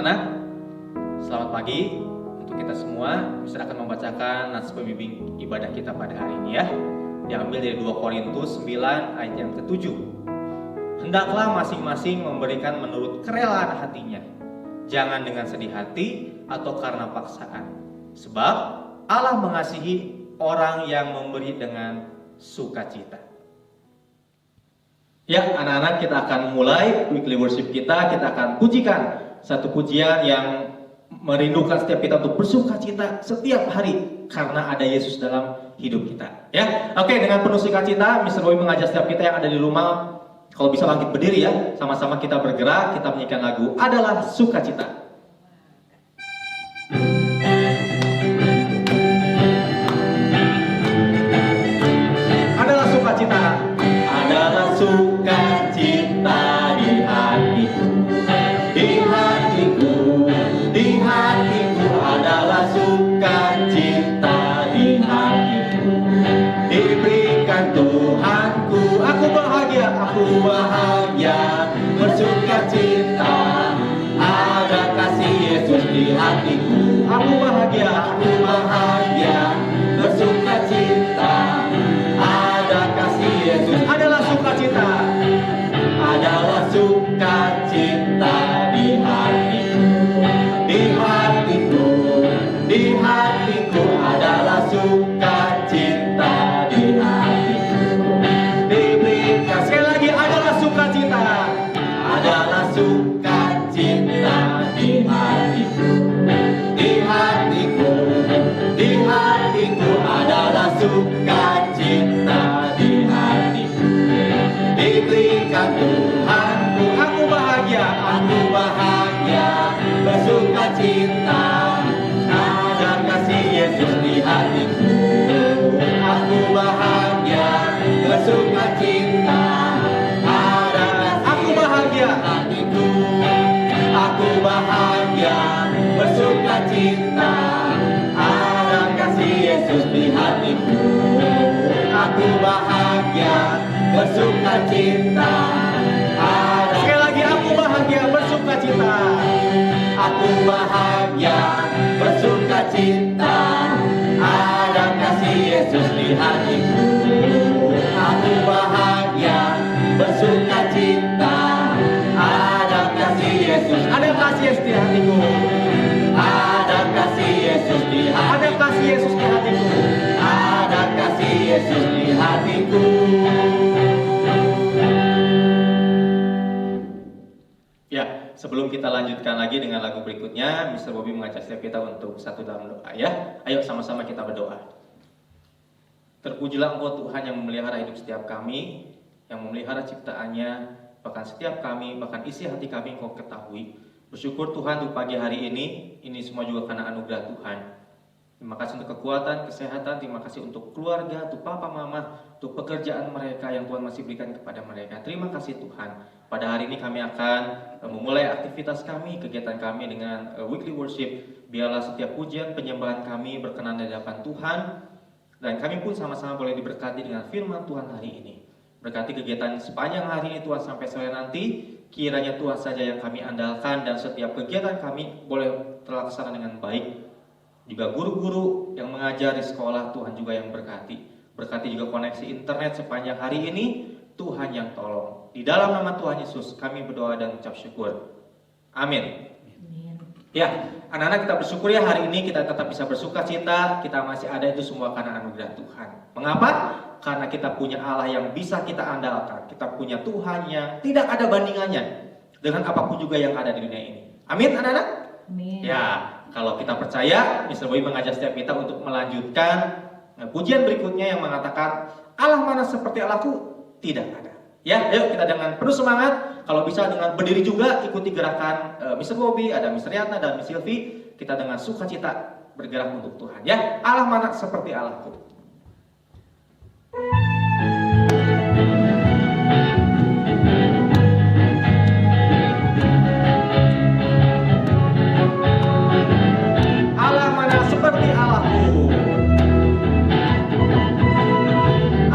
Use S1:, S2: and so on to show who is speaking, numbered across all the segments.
S1: anak-anak, selamat pagi untuk kita semua. Mister akan membacakan nats pembimbing ibadah kita pada hari ini ya. Diambil dari 2 Korintus 9 ayat yang ke-7. Hendaklah masing-masing memberikan menurut kerelaan hatinya, jangan dengan sedih hati atau karena paksaan. Sebab Allah mengasihi orang yang memberi dengan sukacita. Ya, anak-anak, kita akan mulai weekly worship kita. Kita akan pujikan satu pujian yang merindukan setiap kita untuk bersukacita setiap hari karena ada Yesus dalam hidup kita. Ya, oke, dengan penuh sukacita, Mr. Boy mengajak setiap kita yang ada di rumah, kalau bisa bangkit berdiri ya, sama-sama kita bergerak, kita menyanyikan lagu Adalah Sukacita. Adalah sukacita, adalah sukacita di hatiku, di hatiku, di hatiku, adalah sukacita di hatiku. Diberikan Tuhanku, aku bahagia bersukacita. Ada kasih Yesus di hatiku, aku bahagia bersukacita. Ada kasih Yesus, adalah sukacita, adalah sukacita di hatiku, di hatiku, di hatiku, adalah sukacita di hatiku. Diberikan sekali lagi, adalah sukacita, adalah sukacita di hatiku, di hatiku, di hatiku, adalah sukacita di hatiku. Diberikan Tuhanku, aku bahagia bersukacita. Ada kasih Yesus di hatiku, aku bahagia bersukacita. Ada aku bahagia hatiku, aku bahagia bersukacita. Ada kasih Yesus di hatiku, aku bahagia bersukacita. Ada sekali lagi, aku bahagia bersukacita, aku bahagia bersukacita. Ada kasih Yesus di hatiku, aku bahagia bersukacita. Ada kasih Yesus, ada kasih Yesus di hatiku, ada kasih Yesus di hatiku, ada kasih Yesus di hatiku, ada kasih Yesus di hatiku. Ya, sebelum kita lanjutkan lagi dengan lagu berikutnya, Mr. Bobby mengajak setiap kita untuk satu dalam doa ya. Ayo sama-sama kita berdoa. Terpujilah Engkau Tuhan yang memelihara hidup setiap kami, yang memelihara ciptaannya, bahkan setiap kami, bahkan isi hati kami Engkau ketahui. Bersyukur Tuhan untuk pagi hari ini semua juga karena anugerah Tuhan. Terima kasih untuk kekuatan, kesehatan, terima kasih untuk keluarga, untuk papa mama, untuk pekerjaan mereka yang Tuhan masih berikan kepada mereka. Terima kasih Tuhan. Pada hari ini kami akan memulai aktivitas kami, kegiatan kami dengan weekly worship. Biarlah setiap pujian penyembahan kami berkenan di hadapan Tuhan, dan kami pun sama-sama boleh diberkati dengan firman Tuhan hari ini. Berkati kegiatan sepanjang hari ini Tuhan sampai sore nanti. Kiranya Tuhan saja yang kami andalkan, dan setiap kegiatan kami boleh terlaksana dengan baik. Juga guru-guru yang mengajar di sekolah Tuhan juga yang berkati. Berkati juga koneksi internet sepanjang hari ini, Tuhan yang tolong. Di dalam nama Tuhan Yesus kami berdoa dan ucap syukur. Amin. Ya, anak-anak, kita bersyukur ya hari ini kita tetap bisa bersukacita. Kita masih ada, itu semua karena anugerah Tuhan. Mengapa? Karena kita punya Allah yang bisa kita andalkan. Kita punya Tuhan yang tidak ada bandingannya dengan apapun juga yang ada di dunia ini. Amin, anak-anak?
S2: Amin.
S1: Ya, kalau kita percaya, Mr. Boy mengajak setiap kita untuk melanjutkan pujian berikutnya yang mengatakan Allah mana seperti Allahku? Tidak ada. Ya, ayo kita dengan penuh semangat. Kalau bisa dengan berdiri juga, ikuti gerakan Mr. Bobby, ada Mr. Yatna dan Miss Sylvie. Kita dengan sukacita bergerak untuk Tuhan. Ya, Allah mana seperti Allahku? Allah mana seperti Allahku?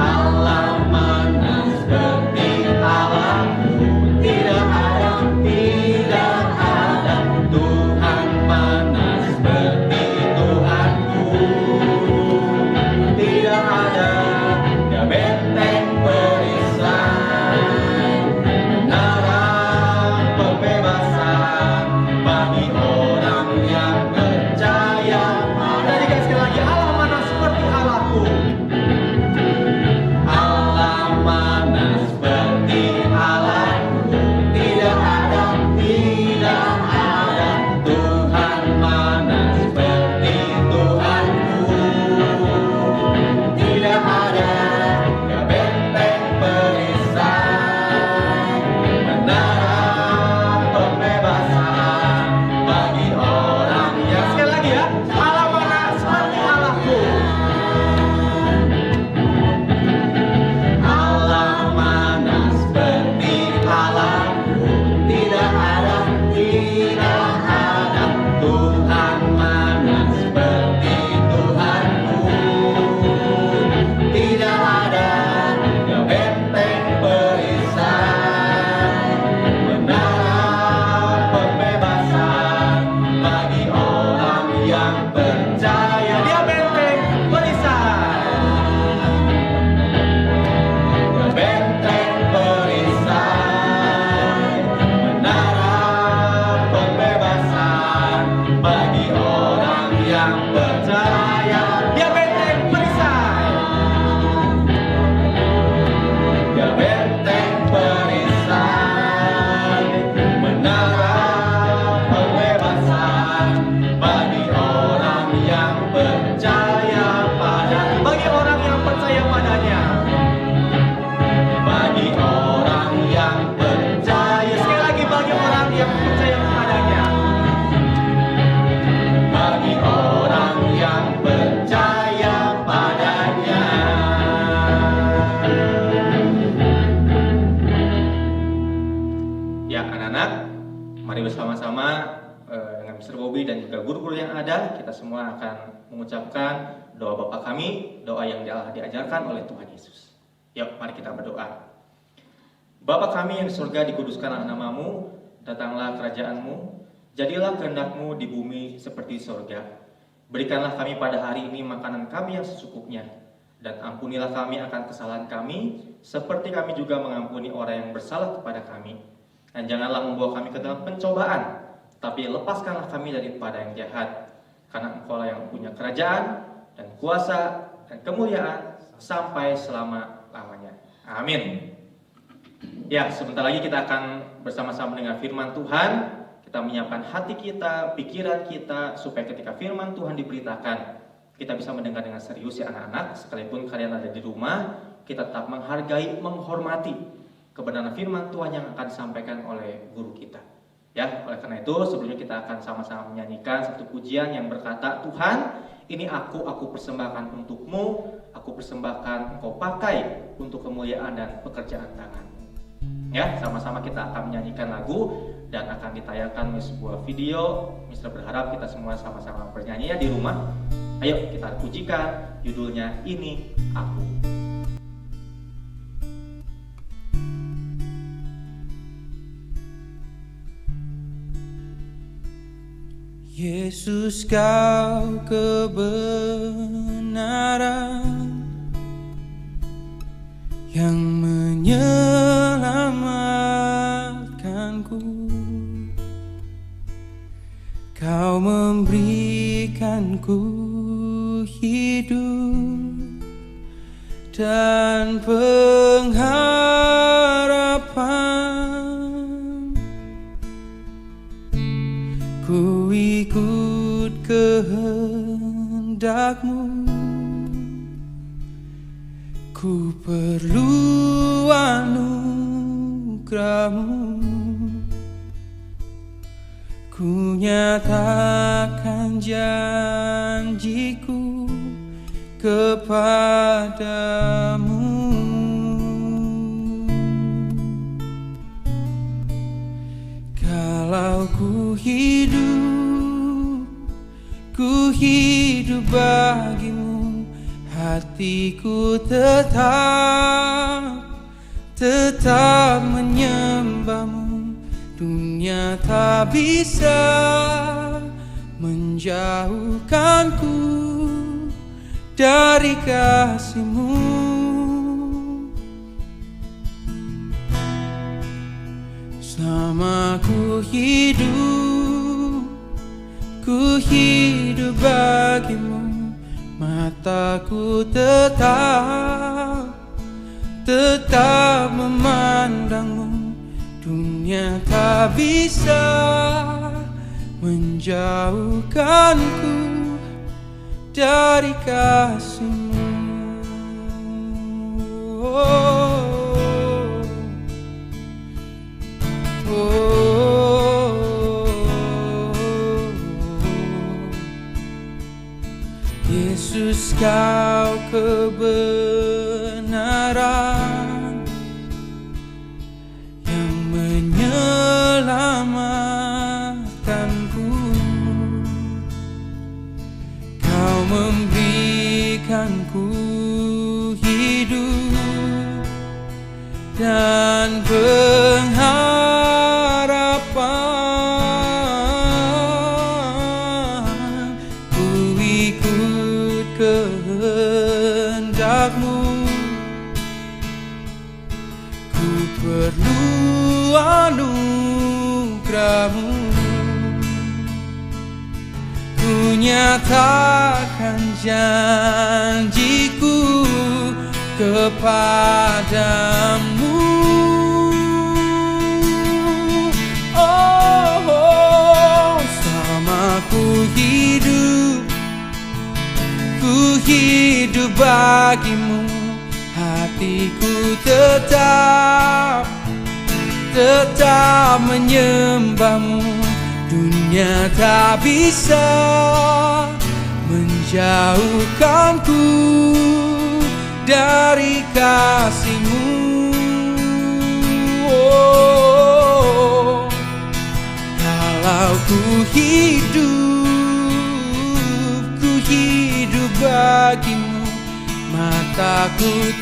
S1: Allah mana seperti Allahku? Tidak ada, tidak ada. bersama-sama dengan Mr. Bobby dan juga guru-guru yang ada, kita semua akan mengucapkan doa Bapa kami, doa yang diajarkan oleh Tuhan Yesus. Yuk, mari kita berdoa. Bapa kami yang di surga, dikuduskanlah namamu, datanglah kerajaanmu, jadilah kehendak-Mu di bumi seperti di surga. Berikanlah kami pada hari ini makanan kami yang secukupnya, dan ampunilah kami akan kesalahan kami, seperti kami juga mengampuni orang yang bersalah kepada kami. Dan janganlah membawa kami ke dalam pencobaan, tapi lepaskanlah kami daripada yang jahat. Karena Engkau lah yang punya kerajaan, dan kuasa, dan kemuliaan, sampai selama-lamanya. Amin. Ya, sebentar lagi kita akan bersama-sama dengan firman Tuhan. Kita menyiapkan hati kita, pikiran kita, supaya ketika firman Tuhan diberitakan, kita bisa mendengar dengan serius ya anak-anak. Sekalipun kalian ada di rumah, kita tetap menghargai, menghormati kebenaran firman Tuhan yang akan disampaikan oleh guru kita. Ya, oleh karena itu sebelumnya kita akan sama-sama menyanyikan satu pujian yang berkata, Tuhan, ini aku persembahkan untukmu, aku persembahkan Engkau pakai untuk kemuliaan dan pekerjaan tangan. Ya, sama-sama kita akan menyanyikan lagu dan akan ditayangkan di sebuah video. Mister berharap kita semua sama-sama bernyanyi ya di rumah. Ayo kita pujikan, judulnya Ini Aku.
S2: Yesus, Kau kebenaran yang menyelamatkanku. Kau memberikanku hidup dan pengharapan. Ku ikut kehendak-Mu, ku perlu anugerah-Mu. Ku nyatakan janjiku kepadamu. Kalau ku hidup bagimu, hatiku tetap menyembahmu. Dunia tak bisa menjauhkanku dari kasih-Mu. Selama ku hidup bagimu, mataku tetap memandangmu. Dunia tak bisa menjauhkanku dari kasih-Mu. Yesus, Kau kebenaran yang menyelamatkanku. Kau memberikanku hidup dan pengharapan. Ku ikut kehendak-Mu, ku perlu anugerah-Mu. Ku nyatakan janjiku kepadamu. Selama ku hidup bagimu, hatiku tetap menyembahmu. Dunia tak bisa menjauhkanku dari kasih-Mu. Ku hidup bagimu. Mataku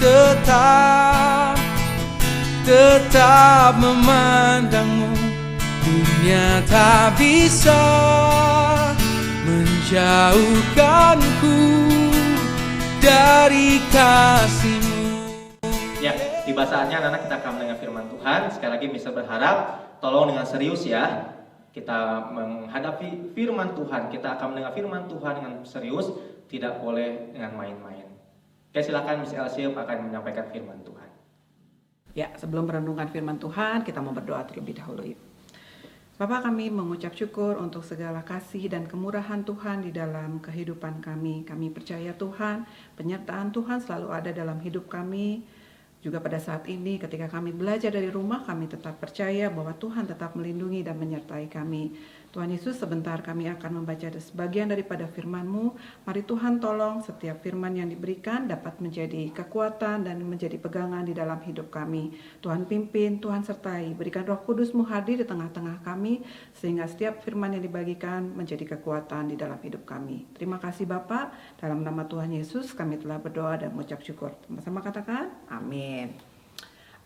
S2: tetap memandangmu. Dunia tak bisa menjauhkanku dari kasih-Mu.
S1: Ya, tiba saatnya anak-anak kita akan mendengar firman Tuhan. Sekali lagi bisa berharap, tolong dengan serius ya. Kita menghadapi firman Tuhan, kita akan mendengar firman Tuhan dengan serius, tidak boleh dengan main-main. Oke, silakan Miss Elsie akan menyampaikan firman Tuhan.
S3: Ya, sebelum merenungkan firman Tuhan, kita mau berdoa terlebih dahulu. Bapak, kami mengucap syukur untuk segala kasih dan kemurahan Tuhan di dalam kehidupan kami. Kami percaya Tuhan, penyertaan Tuhan selalu ada dalam hidup kami. Juga pada saat ini ketika kami belajar dari rumah, kami tetap percaya bahwa Tuhan tetap melindungi dan menyertai kami. Tuhan Yesus, sebentar kami akan membaca sebagian daripada firman-Mu. Mari Tuhan tolong setiap firman yang diberikan dapat menjadi kekuatan dan menjadi pegangan di dalam hidup kami. Tuhan pimpin, Tuhan sertai, berikan Roh Kudus-Mu hadir di tengah-tengah kami, sehingga setiap firman yang dibagikan menjadi kekuatan di dalam hidup kami. Terima kasih Bapa, dalam nama Tuhan Yesus kami telah berdoa dan mengucap syukur. Sama-sama katakan, amin.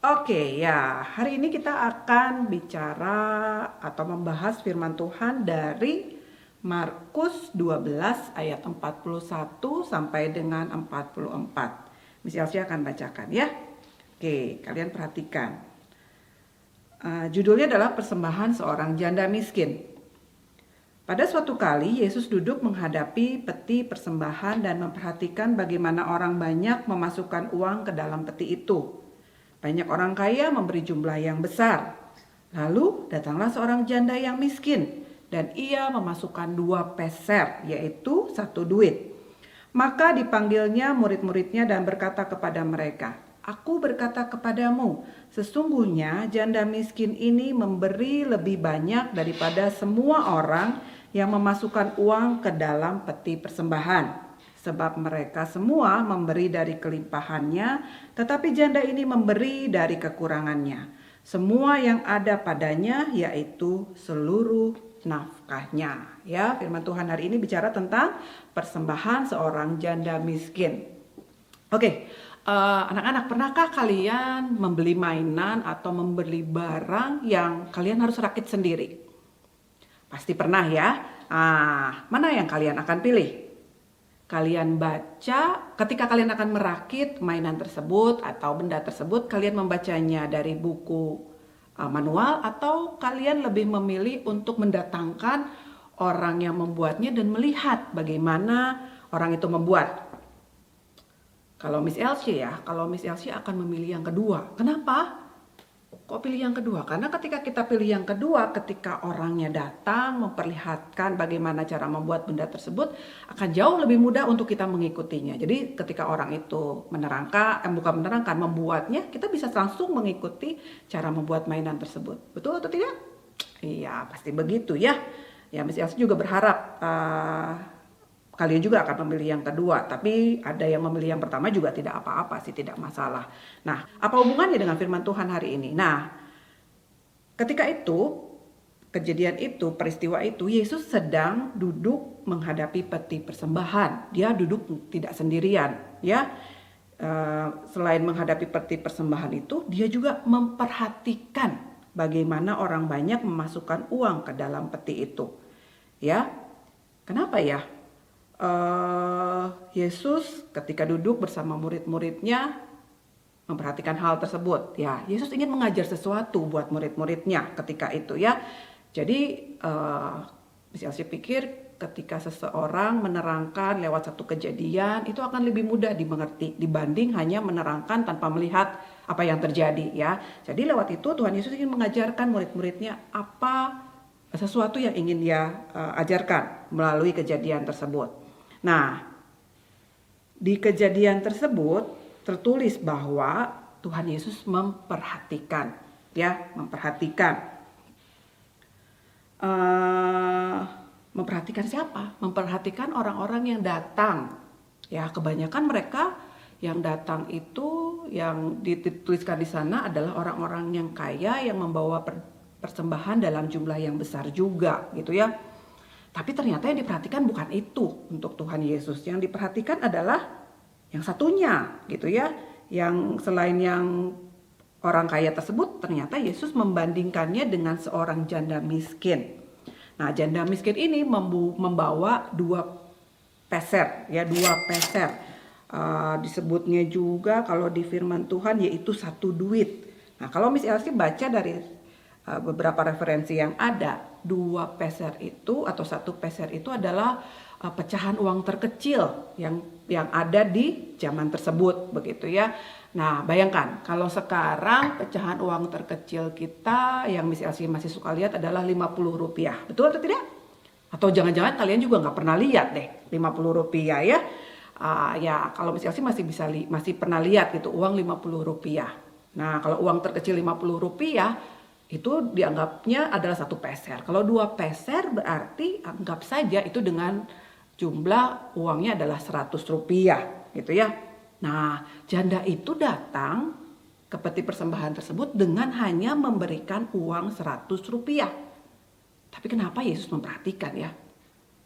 S3: Oke, ya, hari ini kita akan bicara atau membahas firman Tuhan dari Markus 12 ayat 41 sampai dengan 44. Miss Elsie akan bacakan ya. Oke, kalian perhatikan. Judulnya adalah persembahan seorang janda miskin. Pada suatu kali Yesus duduk menghadapi peti persembahan dan memperhatikan bagaimana orang banyak memasukkan uang ke dalam peti itu. Banyak orang kaya memberi jumlah yang besar. Lalu datanglah seorang janda yang miskin dan ia memasukkan 2 peser, yaitu 1 duit. Maka dipanggilnya murid-muridnya dan berkata kepada mereka, "Aku berkata kepadamu, sesungguhnya janda miskin ini memberi lebih banyak daripada semua orang yang memasukkan uang ke dalam peti persembahan. Sebab mereka semua memberi dari kelimpahannya, tetapi janda ini memberi dari kekurangannya. Semua yang ada padanya, yaitu seluruh nafkahnya." Ya, firman Tuhan hari ini bicara tentang persembahan seorang janda miskin. Oke, anak-anak, pernahkah kalian membeli mainan atau membeli barang yang kalian harus rakit sendiri? Pasti pernah ya. Mana yang kalian akan pilih? Kalian baca, ketika kalian akan merakit mainan tersebut atau benda tersebut, kalian membacanya dari buku manual atau kalian lebih memilih untuk mendatangkan orang yang membuatnya dan melihat bagaimana orang itu membuat? Kalau Miss Elsie akan memilih yang kedua. Kenapa? Kok pilih yang kedua? Karena ketika kita pilih yang kedua, ketika orangnya datang memperlihatkan bagaimana cara membuat benda tersebut, akan jauh lebih mudah untuk kita mengikutinya. Jadi ketika orang itu membuatnya, kita bisa langsung mengikuti cara membuat mainan tersebut. Betul atau tidak? Iya, pasti begitu ya. Ya, Miss Elsie juga berharap kalian juga akan memilih yang kedua, tapi ada yang memilih yang pertama juga tidak apa-apa sih, tidak masalah. Nah, apa hubungannya dengan firman Tuhan hari ini? Nah, ketika itu, peristiwa itu, Yesus sedang duduk menghadapi peti persembahan. Dia duduk tidak sendirian, ya. Selain menghadapi peti persembahan itu, dia juga memperhatikan bagaimana orang banyak memasukkan uang ke dalam peti itu. Ya, kenapa ya? Yesus ketika duduk bersama murid-muridnya memperhatikan hal tersebut. Ya, Yesus ingin mengajar sesuatu buat murid-muridnya ketika itu ya. Jadi bisa saya pikir ketika seseorang menerangkan lewat satu kejadian itu akan lebih mudah dimengerti dibanding hanya menerangkan tanpa melihat apa yang terjadi ya. Jadi lewat itu Tuhan Yesus ingin mengajarkan murid-muridnya apa sesuatu yang ingin dia ajarkan melalui kejadian tersebut. Nah, di kejadian tersebut tertulis bahwa Tuhan Yesus memperhatikan siapa? Memperhatikan orang-orang yang datang. Ya, kebanyakan mereka yang datang itu yang dituliskan di sana adalah orang-orang yang kaya yang membawa persembahan dalam jumlah yang besar juga gitu ya. Tapi ternyata yang diperhatikan bukan itu untuk Tuhan Yesus. Yang diperhatikan adalah yang satunya gitu ya. Yang selain yang orang kaya tersebut, ternyata Yesus membandingkannya dengan seorang janda miskin. Nah, janda miskin ini membawa 2 peser ya, 2 peser. Disebutnya juga kalau di firman Tuhan yaitu 1 duit. Nah, kalau misalnya baca dari beberapa referensi yang ada, 2 peser itu atau 1 peser itu adalah pecahan uang terkecil yang ada di zaman tersebut begitu ya. Nah, bayangkan kalau sekarang pecahan uang terkecil kita yang masih suka lihat adalah Rp50. Betul atau tidak? Atau jangan-jangan kalian juga nggak pernah lihat deh Rp50 ya. Ya kalau misalnya masih pernah lihat gitu uang Rp50. Nah, kalau uang terkecil Rp50 itu dianggapnya adalah 1 peser. Kalau 2 peser berarti anggap saja itu dengan jumlah uangnya adalah Rp100 gitu ya. Nah, janda itu datang ke peti persembahan tersebut dengan hanya memberikan uang Rp100. Tapi kenapa Yesus memperhatikan ya?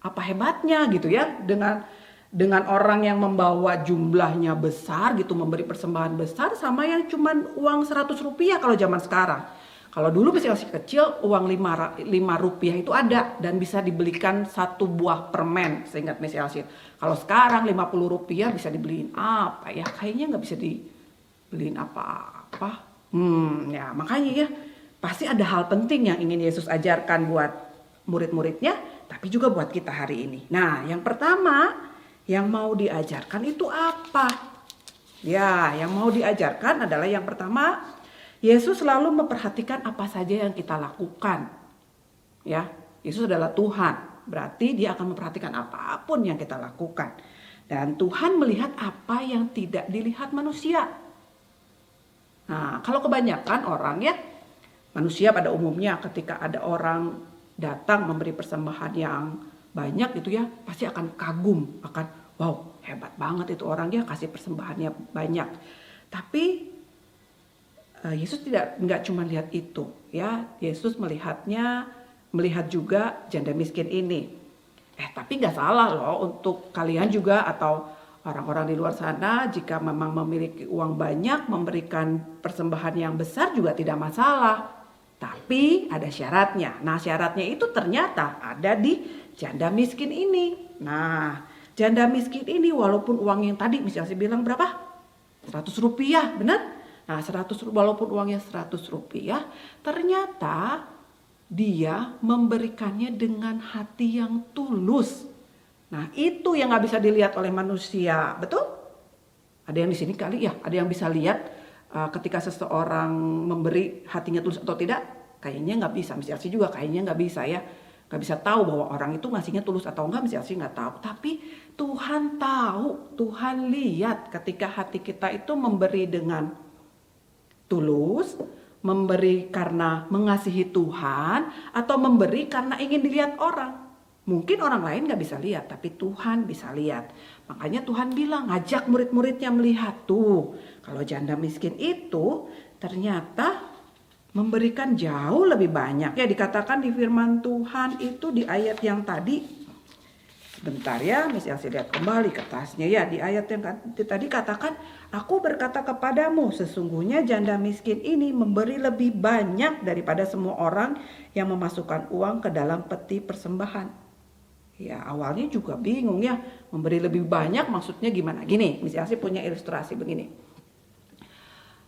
S3: Apa hebatnya gitu ya dengan orang yang membawa jumlahnya besar gitu, memberi persembahan besar sama yang cuman uang Rp100 kalau zaman sekarang. Kalau dulu masih kecil uang Rp5 itu ada dan bisa dibelikan 1 buah permen seingat Messi Alsin. Kalau sekarang Rp50 bisa dibeliin apa ya? Kayaknya nggak bisa dibeliin apa-apa. Ya makanya ya pasti ada hal penting yang ingin Yesus ajarkan buat murid-muridnya, tapi juga buat kita hari ini. Nah, yang pertama yang mau diajarkan itu apa? Ya, yang mau diajarkan adalah yang pertama, Yesus selalu memperhatikan apa saja yang kita lakukan. Ya, Yesus adalah Tuhan. Berarti dia akan memperhatikan apapun yang kita lakukan. Dan Tuhan melihat apa yang tidak dilihat manusia. Nah, kalau kebanyakan orang ya, manusia pada umumnya ketika ada orang datang memberi persembahan yang banyak gitu ya, pasti akan kagum, akan wow, hebat banget itu orang ya kasih persembahannya banyak. Tapi Yesus nggak cuma lihat itu ya, Yesus melihat juga janda miskin ini. Tapi nggak salah loh untuk kalian juga atau orang-orang di luar sana jika memang memiliki uang banyak memberikan persembahan yang besar juga tidak masalah. Tapi ada syaratnya. Nah, syaratnya itu ternyata ada di janda miskin ini. Nah, janda miskin ini walaupun uang yang tadi misalnya saya bilang berapa? Rp100, benar? Nah, walaupun uangnya Rp100, ternyata dia memberikannya dengan hati yang tulus. Nah, itu yang nggak bisa dilihat oleh manusia, betul? Ada yang di sini kali ya, ada yang bisa lihat ketika seseorang memberi hatinya tulus atau tidak? Kayaknya nggak bisa. Misalnya sih juga kayaknya nggak bisa ya, nggak bisa tahu bahwa orang itu ngasihnya tulus atau enggak. Misalnya sih nggak tahu. Tapi Tuhan tahu, Tuhan lihat ketika hati kita itu memberi dengan tulus, memberi karena mengasihi Tuhan, atau memberi karena ingin dilihat orang. Mungkin orang lain gak bisa lihat, tapi Tuhan bisa lihat. Makanya Tuhan bilang, ngajak murid-muridnya melihat tuh. Kalau janda miskin itu ternyata memberikan jauh lebih banyak. Ya dikatakan di firman Tuhan itu di ayat yang tadi. Bentar ya, misalnya saya lihat kembali kertasnya ya. Di ayat yang tadi katakan, aku berkata kepadamu, sesungguhnya janda miskin ini memberi lebih banyak daripada semua orang yang memasukkan uang ke dalam peti persembahan. Ya awalnya juga bingung ya, memberi lebih banyak maksudnya gimana? Gini, misalnya saya punya ilustrasi begini.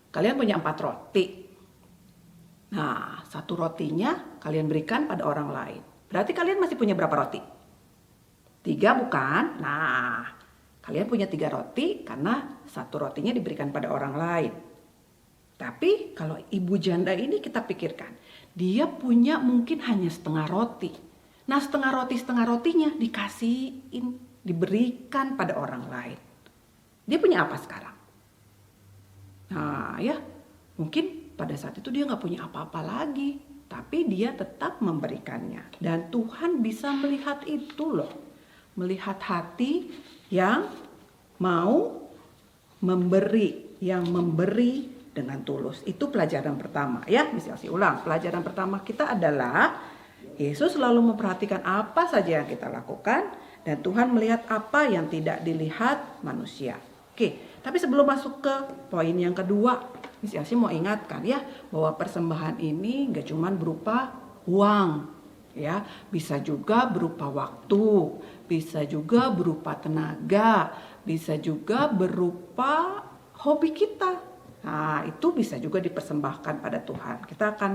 S3: Kalian punya 4 roti. Nah, 1 rotinya kalian berikan pada orang lain. Berarti kalian masih punya berapa roti? 3 bukan? Nah, kalian punya 3 roti karena 1 rotinya diberikan pada orang lain. Tapi kalau ibu janda ini kita pikirkan, dia punya mungkin hanya setengah roti. Nah, setengah rotinya dikasihin, diberikan pada orang lain. Dia punya apa sekarang? Nah ya, mungkin pada saat itu dia gak punya apa-apa lagi. Tapi dia tetap memberikannya. Dan Tuhan bisa melihat itu loh. Melihat hati yang mau memberi. Yang memberi dengan tulus. Itu pelajaran pertama ya. Misalnya ulang, pelajaran pertama kita adalah Yesus selalu memperhatikan apa saja yang kita lakukan dan Tuhan melihat apa yang tidak dilihat manusia. Oke, tapi sebelum masuk ke poin yang kedua, misalnya mau ingatkan ya bahwa persembahan ini gak cuma berupa uang. Ya, bisa juga berupa waktu, bisa juga berupa tenaga, bisa juga berupa hobi kita. Nah, itu bisa juga dipersembahkan pada Tuhan. Kita akan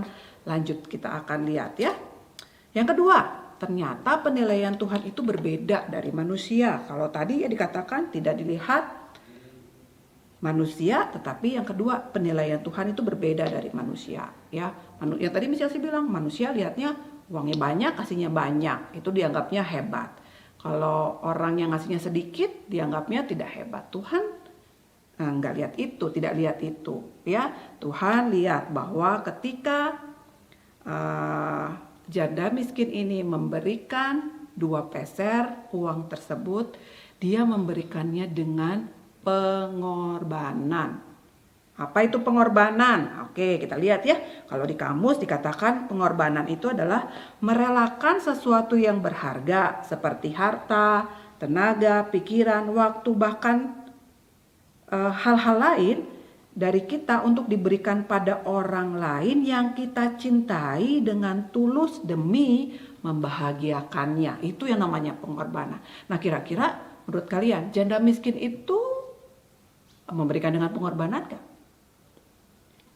S3: lanjut, kita akan lihat ya. Yang kedua, ternyata penilaian Tuhan itu berbeda dari manusia. Kalau tadi ya dikatakan tidak dilihat manusia, tetapi yang kedua penilaian Tuhan itu berbeda dari manusia. Ya, yang tadi misalnya saya bilang manusia lihatnya uangnya banyak, kasihnya banyak, itu dianggapnya hebat. Kalau orang yang ngasihnya sedikit, dianggapnya tidak hebat. Tuhan nggak lihat itu, tidak lihat itu. Ya, Tuhan lihat bahwa ketika janda miskin ini memberikan 2 peser uang tersebut, dia memberikannya dengan pengorbanan. Apa itu pengorbanan? Oke, kita lihat ya. Kalau di kamus dikatakan pengorbanan itu adalah merelakan sesuatu yang berharga seperti harta, tenaga, pikiran, waktu, bahkan hal-hal lain dari kita untuk diberikan pada orang lain yang kita cintai dengan tulus demi membahagiakannya. Itu yang namanya pengorbanan. Nah, kira-kira menurut kalian janda miskin itu memberikan dengan pengorbanan gak?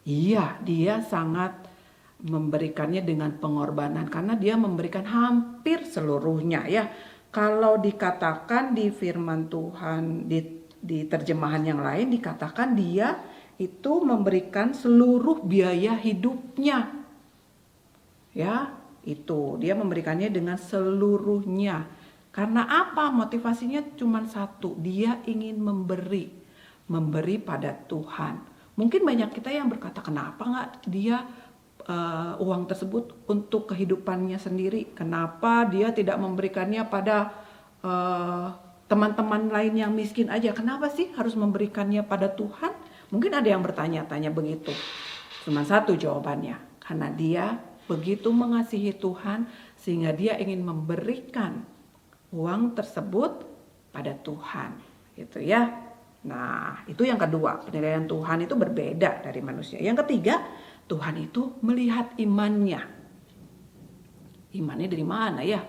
S3: Iya, dia sangat memberikannya dengan pengorbanan karena dia memberikan hampir seluruhnya ya. Kalau dikatakan di firman Tuhan di terjemahan yang lain dikatakan dia itu memberikan seluruh biaya hidupnya. Ya, itu dia memberikannya dengan seluruhnya. Karena apa? Motivasinya cuma satu, dia ingin memberi pada Tuhan. Mungkin banyak kita yang berkata, kenapa nggak dia uang tersebut untuk kehidupannya sendiri? Kenapa dia tidak memberikannya pada teman-teman lain yang miskin aja? Kenapa sih harus memberikannya pada Tuhan? Mungkin ada yang bertanya-tanya begitu. Cuma satu jawabannya, karena dia begitu mengasihi Tuhan sehingga dia ingin memberikan uang tersebut pada Tuhan, gitu ya. Nah, itu yang kedua, penilaian Tuhan itu berbeda dari manusia. Yang ketiga, Tuhan itu melihat imannya. Imannya dari mana ya?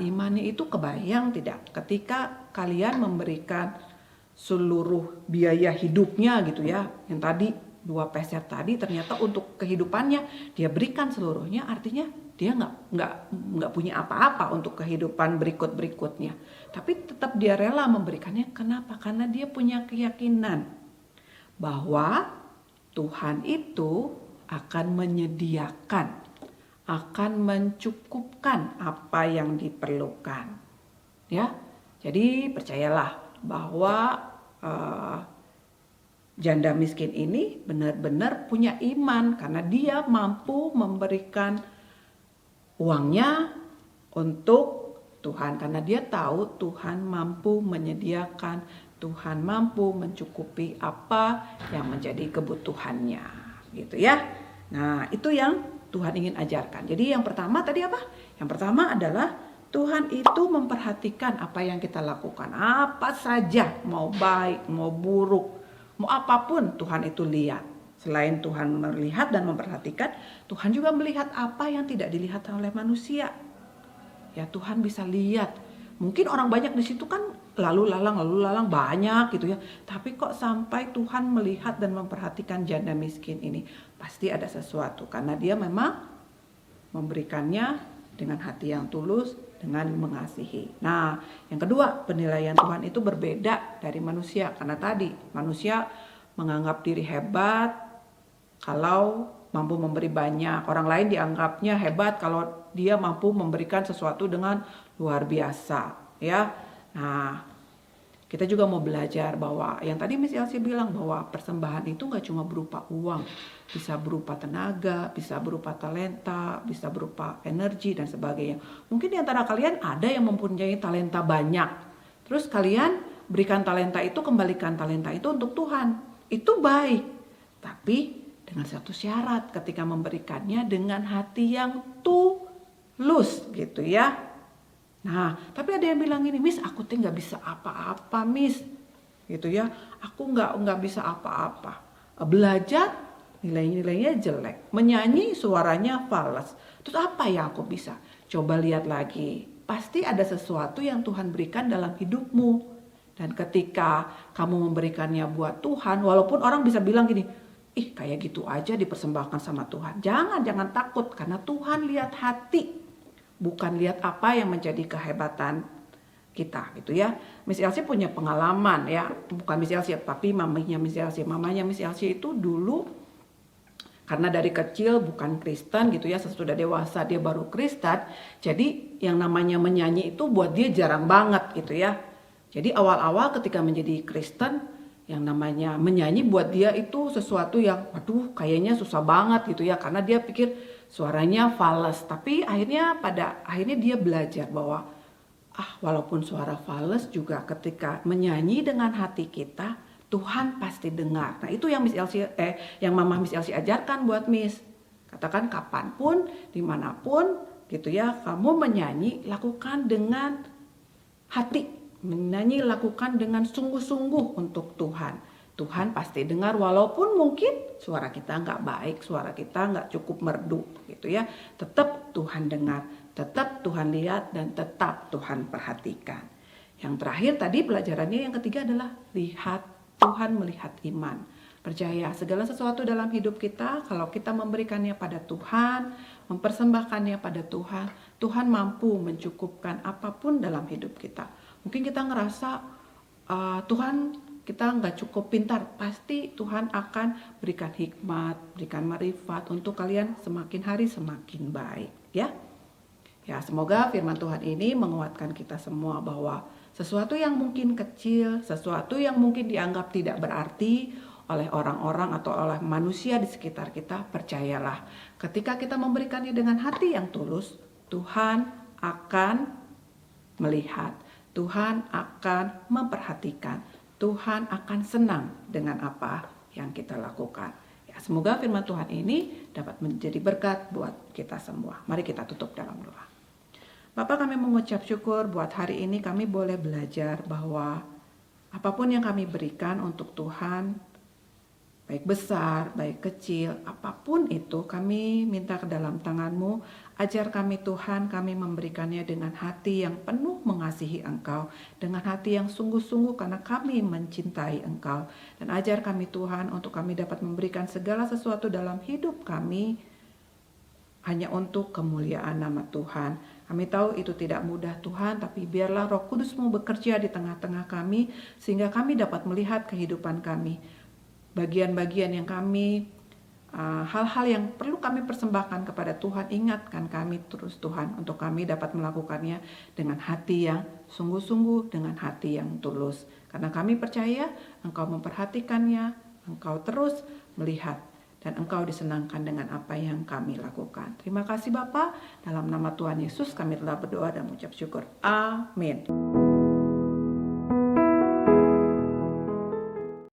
S3: Imannya itu kebayang tidak? Ketika kalian memberikan seluruh biaya hidupnya gitu ya, yang tadi 2 peser tadi ternyata untuk kehidupannya dia berikan seluruhnya, artinya dia nggak punya apa-apa untuk kehidupan berikutnya, tapi tetap dia rela memberikannya. Kenapa? Karena dia punya keyakinan bahwa Tuhan itu akan menyediakan, akan mencukupkan apa yang diperlukan. Ya, jadi percayalah bahwa janda miskin ini benar-benar punya iman karena dia mampu memberikan uangnya untuk Tuhan, karena dia tahu Tuhan mampu menyediakan, Tuhan mampu mencukupi apa yang menjadi kebutuhannya, gitu ya. Nah, itu yang Tuhan ingin ajarkan. Jadi yang pertama tadi apa? Yang pertama adalah Tuhan itu memperhatikan apa yang kita lakukan, apa saja, mau baik, mau buruk, mau apapun Tuhan itu lihat. Selain Tuhan melihat dan memperhatikan, Tuhan juga melihat apa yang tidak dilihat oleh manusia. Ya, Tuhan bisa lihat. Mungkin orang banyak di situ kan lalu lalang banyak gitu ya. Tapi kok sampai Tuhan melihat dan memperhatikan janda miskin ini? Pasti ada sesuatu karena dia memang memberikannya dengan hati yang tulus, dengan mengasihi. Nah, yang kedua, penilaian Tuhan itu berbeda dari manusia. Karena tadi manusia menganggap diri hebat kalau mampu memberi banyak. Orang lain dianggapnya hebat kalau dia mampu memberikan sesuatu dengan luar biasa, ya. Nah, kita juga mau belajar bahwa yang tadi Miss Elsie bilang bahwa persembahan itu gak cuma berupa uang, bisa berupa tenaga, bisa berupa talenta, bisa berupa energi dan sebagainya. Mungkin di antara kalian ada yang mempunyai talenta banyak, terus kalian berikan talenta itu, kembalikan talenta itu untuk Tuhan. Itu baik. Tapi dengan satu syarat, ketika memberikannya dengan hati yang tulus gitu ya. Nah, tapi ada yang bilang gini, Miss, aku tuh nggak bisa apa-apa, Miss, gitu ya. Aku nggak bisa apa-apa. Belajar nilainya jelek, menyanyi suaranya fals. Terus apa yang aku bisa? Coba lihat lagi. Pasti ada sesuatu yang Tuhan berikan dalam hidupmu. Dan ketika kamu memberikannya buat Tuhan, walaupun orang bisa bilang gini, ih kayak gitu aja dipersembahkan sama Tuhan. Jangan takut, karena Tuhan lihat hati, bukan lihat apa yang menjadi kehebatan kita gitu ya. Miss Elsie punya pengalaman ya, bukan Miss Elsie tapi mamanya Miss Elsie. Mamanya Miss Elsie itu dulu karena dari kecil bukan Kristen gitu ya, sesudah dewasa dia baru Kristen. Jadi yang namanya menyanyi itu buat dia jarang banget gitu ya. Jadi awal-awal ketika menjadi Kristen, yang namanya menyanyi buat dia itu sesuatu yang waduh kayaknya susah banget gitu ya, karena dia pikir suaranya fals. Tapi pada akhirnya dia belajar bahwa walaupun suara fals juga ketika menyanyi dengan hati kita, Tuhan pasti dengar. Nah, itu yang yang Mama Miss Elsie ajarkan buat Miss. Katakan kapanpun, dimanapun gitu ya, kamu menyanyi lakukan dengan hati. Menyanyi lakukan dengan sungguh-sungguh untuk Tuhan. Tuhan pasti dengar walaupun mungkin suara kita nggak baik, suara kita nggak cukup merdu gitu ya. Tetap Tuhan dengar, tetap Tuhan lihat, dan tetap Tuhan perhatikan. Yang terakhir tadi pelajarannya yang ketiga adalah lihat, Tuhan melihat iman. Percaya segala sesuatu dalam hidup kita, kalau kita memberikannya pada Tuhan, mempersembahkannya pada Tuhan, Tuhan mampu mencukupkan apapun dalam hidup kita. Mungkin kita ngerasa Tuhan kita nggak cukup pintar, pasti Tuhan akan berikan hikmat, berikan marifat untuk kalian semakin hari semakin baik ya. Ya, semoga firman Tuhan ini menguatkan kita semua bahwa sesuatu yang mungkin kecil, sesuatu yang mungkin dianggap tidak berarti oleh orang-orang atau oleh manusia di sekitar kita, percayalah, ketika kita memberikannya dengan hati yang tulus, Tuhan akan melihat, Tuhan akan memperhatikan, Tuhan akan senang dengan apa yang kita lakukan. Ya, semoga firman Tuhan ini dapat menjadi berkat buat kita semua. Mari kita tutup dalam doa. Bapak, kami mengucap syukur buat hari ini kami boleh belajar bahwa apapun yang kami berikan untuk Tuhan, baik besar, baik kecil, apapun itu kami minta ke dalam tangan-Mu. Ajar kami Tuhan, kami memberikannya dengan hati yang penuh mengasihi Engkau, dengan hati yang sungguh-sungguh karena kami mencintai Engkau. Dan ajar kami Tuhan untuk kami dapat memberikan segala sesuatu dalam hidup kami hanya untuk kemuliaan nama Tuhan. Kami tahu itu tidak mudah Tuhan, tapi biarlah Roh Kudus-Mu bekerja di tengah-tengah kami, sehingga kami dapat melihat kehidupan kami. Bagian-bagian yang kami, hal-hal yang perlu kami persembahkan kepada Tuhan, ingatkan kami terus Tuhan, untuk kami dapat melakukannya dengan hati yang sungguh-sungguh, dengan hati yang tulus. Karena kami percaya Engkau memperhatikannya, Engkau terus melihat, dan Engkau disenangkan dengan apa yang kami lakukan. Terima kasih Bapa, dalam nama Tuhan Yesus kami telah berdoa dan mengucap syukur. Amin.